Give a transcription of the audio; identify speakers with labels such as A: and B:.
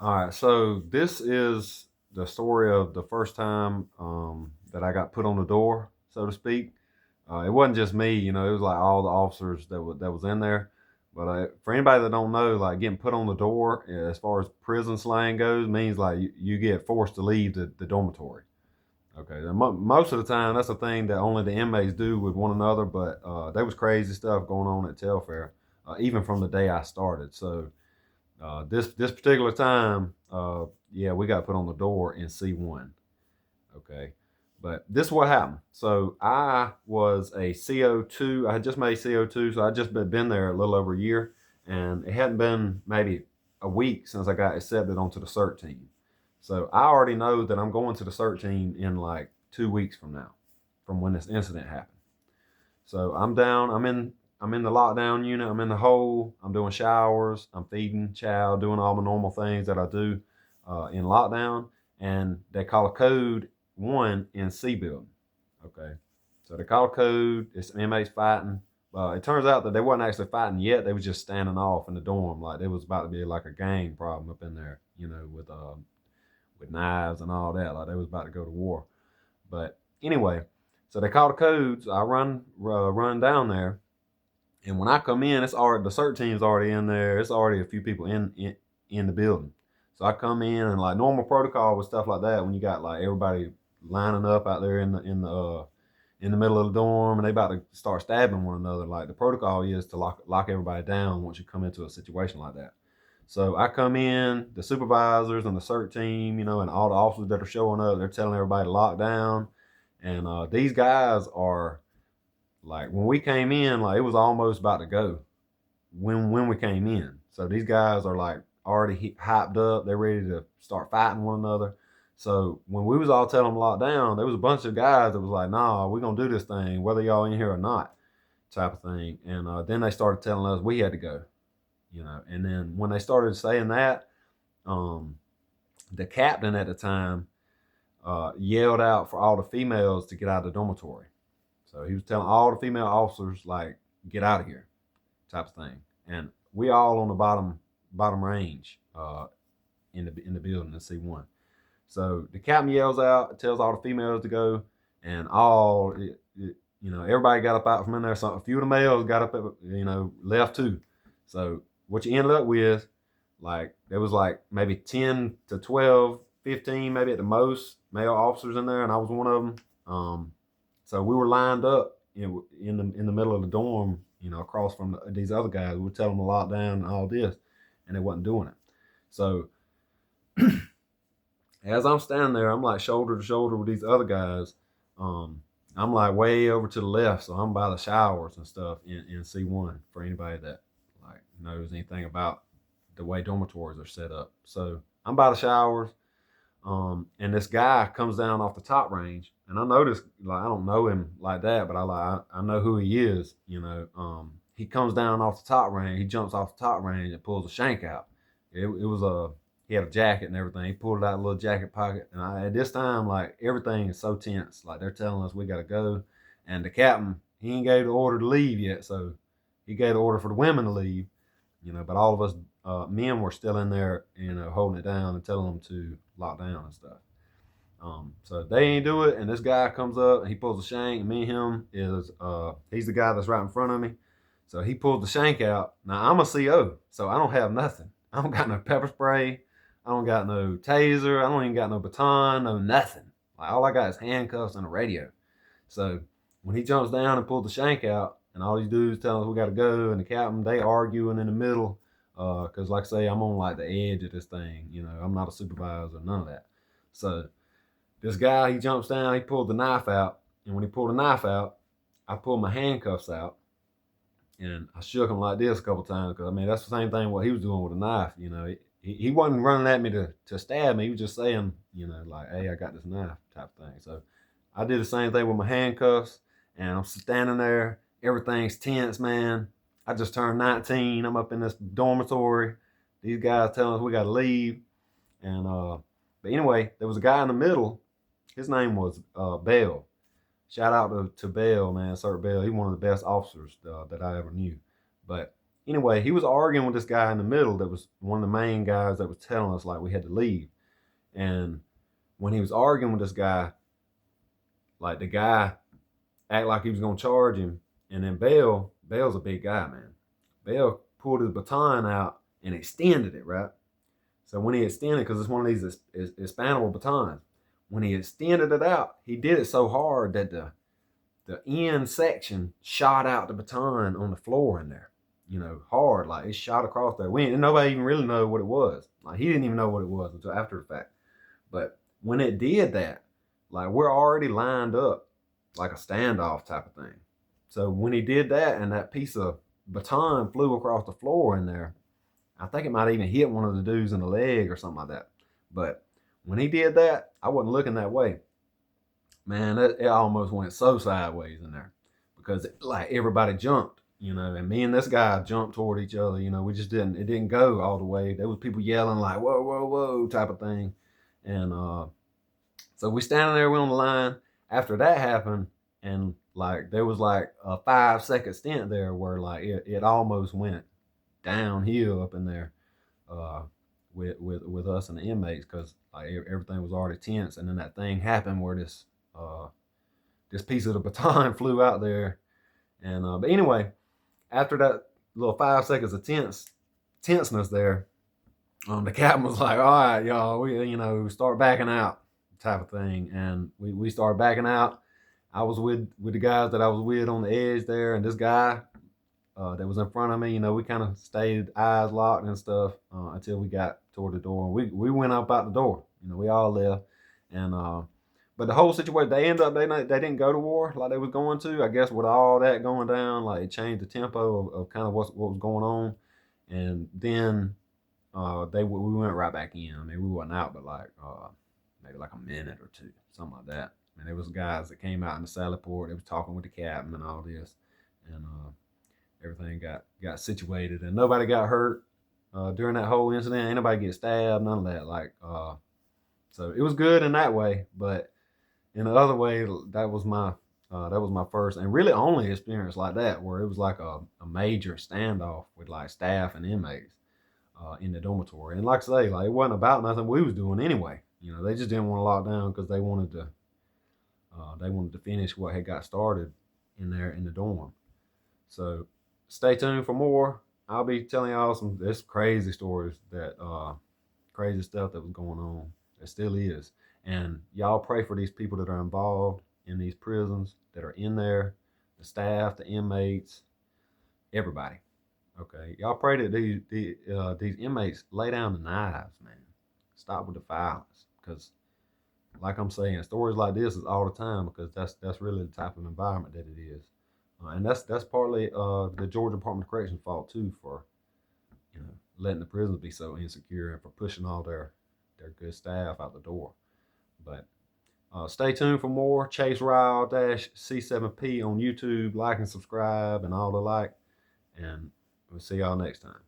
A: All right, so this is the story of the first time that I got put on the door, so to speak. It wasn't just me, it was like all the officers that was in there. But for anybody that don't know, like getting put on the door, as far as prison slang goes, means like you get forced to leave the dormitory. Okay, and most of the time that's a thing that only the inmates do with one another. But there was crazy stuff going on at Telfair, even from the day I started. So this particular time, yeah, we got put on the door in C1. Okay, but this is what happened. So I was a CO2. I had just made CO2, so I just been there a little over a year, and it hadn't been maybe a week since I got accepted onto the CERT team. So I already know that I'm going to the CERT team in like 2 weeks from now, from when this incident happened. So I'm down. I'm in the lockdown unit. I'm in the hole. I'm doing showers. I'm feeding chow, doing all the normal things that I do in lockdown. And they call a code one in C building. Okay. So they call a code. It's inmates fighting. It turns out that they wasn't actually fighting yet. They was just standing off in the dorm. Like there was about to be like a gang problem up in there, with knives and all that. Like they was about to go to war. But anyway, so they call the codes. I run down there, and when I come in, it's already the CERT team's already in there. It's already a few people in the building. So I come in and like normal protocol with stuff like that. When you got like everybody lining up out there in the middle of the dorm and they about to start stabbing one another, like the protocol is to lock everybody down once you come into a situation like that. So I come in, the supervisors and the CERT team, and all the officers that are showing up, they're telling everybody to lock down. And these guys are like, when we came in, like it was almost about to go when we came in. So these guys are like already hyped up. They're ready to start fighting one another. So when we was all telling them to lock down, there was a bunch of guys that was like, "Nah, we're gonna do this thing, whether y'all in here or not," type of thing. And then they started telling us we had to go. And then when they started saying that, um, the captain at the time yelled out for all the females to get out of the dormitory. So he was telling all the female officers like, "Get out of here," type of thing. And we all on the bottom range in the building in C1. So the captain yells out, tells all the females to go, and everybody got up out from in there. So a few of the males got up, left too. So what you ended up with, like there was like maybe 10 to 12, 15, maybe at the most male officers in there, and I was one of them. So we were lined up in the middle of the dorm, across from these other guys. We were telling them to lock down and all this, and they wasn't doing it. So as I'm standing there, I'm like shoulder to shoulder with these other guys. I'm like way over to the left, so I'm by the showers and stuff in C1 for anybody that like knows anything about the way dormitories are set up. So I'm by the showers, and this guy comes down off the top range, and I noticed like I don't know him like that, but I know who he is. He comes down off the top range. He jumps off the top range and pulls a shank out. It was a He had a jacket and everything. He pulled it out of a little jacket pocket, and at this time like everything is so tense. Like they're telling us we got to go, and the captain he ain't gave the order to leave yet, so he gave the order for the women to leave. But all of us men were still in there, holding it down and telling them to lock down and stuff. So they ain't do it, and this guy comes up and he pulls a shank. And me and him is he's the guy that's right in front of me. So he pulled the shank out. Now I'm a CO, so I don't have nothing. I don't got no pepper spray. I don't got no taser. I don't even got no baton, no nothing. Like all I got is handcuffs and a radio. So when he jumps down and pulls the shank out, and all these dudes telling us we got to go, and the captain they arguing in the middle, because like I say, I'm on like the edge of this thing. I'm not a supervisor, none of that. So this guy, he jumps down, he pulled the knife out, and when he pulled the knife out, I pulled my handcuffs out, and I shook him like this a couple times because I mean that's the same thing what he was doing with a knife. He wasn't running at me to stab me. He was just saying, like, "Hey, I got this knife," type of thing. So I did the same thing with my handcuffs, and I'm standing there. Everything's tense, man. I just turned 19. I'm up in this dormitory. These guys telling us we got to leave, and but anyway, there was a guy in the middle. His name was Bell. Shout out to Bell, man, Sir Bell. He's one of the best officers that I ever knew. But Anyway, he was arguing with this guy in the middle that was one of the main guys that was telling us like we had to leave. And when he was arguing with this guy, like the guy acted like he was gonna charge him, and then Bell's a big guy, man. Bell pulled his baton out and extended it, right? So when he extended, because it's one of these expandable batons, when he extended it out, he did it so hard that the end section shot out the baton on the floor in there. Hard, like it shot across there. Nobody even really know what it was. Like he didn't even know what it was until after the fact. But when it did that, like we're already lined up like a standoff type of thing. So when he did that and that piece of baton flew across the floor in there, I think it might even hit one of the dudes in the leg or something like that. But when he did that, I wasn't looking that way. Man, it almost went so sideways in there because like everybody jumped, and me and this guy jumped toward each other. We just it didn't go all the way. There was people yelling like, whoa, whoa, whoa type of thing. And so we standing there, we on the line. After that happened, and like there was like a 5-second stint there where like it almost went downhill up in there with us and the inmates because like everything was already tense, and then that thing happened where this piece of the baton flew out there, and but anyway, after that little 5 seconds of tenseness there, the captain was like, "All right, y'all, we start backing out," type of thing, and we started backing out. I was with the guys that I was with on the edge there, and this guy that was in front of me, we kind of stayed eyes locked and stuff until we got toward the door. And we went up out the door. We all left, and but the whole situation, they ended up they didn't go to war like they was going to. I guess with all that going down, like it changed the tempo of kind of what was going on, and then we went right back in. I mean, we wasn't out, but like maybe like a minute or two, something like that. And there was guys that came out in the sally port. They was talking with the captain and all this, and everything got situated, and nobody got hurt during that whole incident. Ain't nobody get stabbed, none of that. Like, so it was good in that way, but in the other way, that was my first and really only experience like that, where it was like a major standoff with like staff and inmates in the dormitory. And like I say, like it wasn't about nothing we was doing anyway. They just didn't want to lock down because they wanted to finish what had got started in there in the dorm. So stay tuned for more. I'll be telling y'all some this crazy stories that crazy stuff that was going on. There still is. And y'all pray for these people that are involved in these prisons, that are in there, the staff, the inmates, everybody. Okay, y'all pray that these inmates lay down the knives, man. Stop with the violence, because, like I'm saying, stories like this is all the time because that's really the type of environment that it is, and that's partly the Georgia Department of Corrections' fault too for letting the prisons be so insecure and for pushing all their good staff out the door. But stay tuned for more. Chase Ryle -C7P on YouTube. Like and subscribe and all the like. And we'll see y'all next time.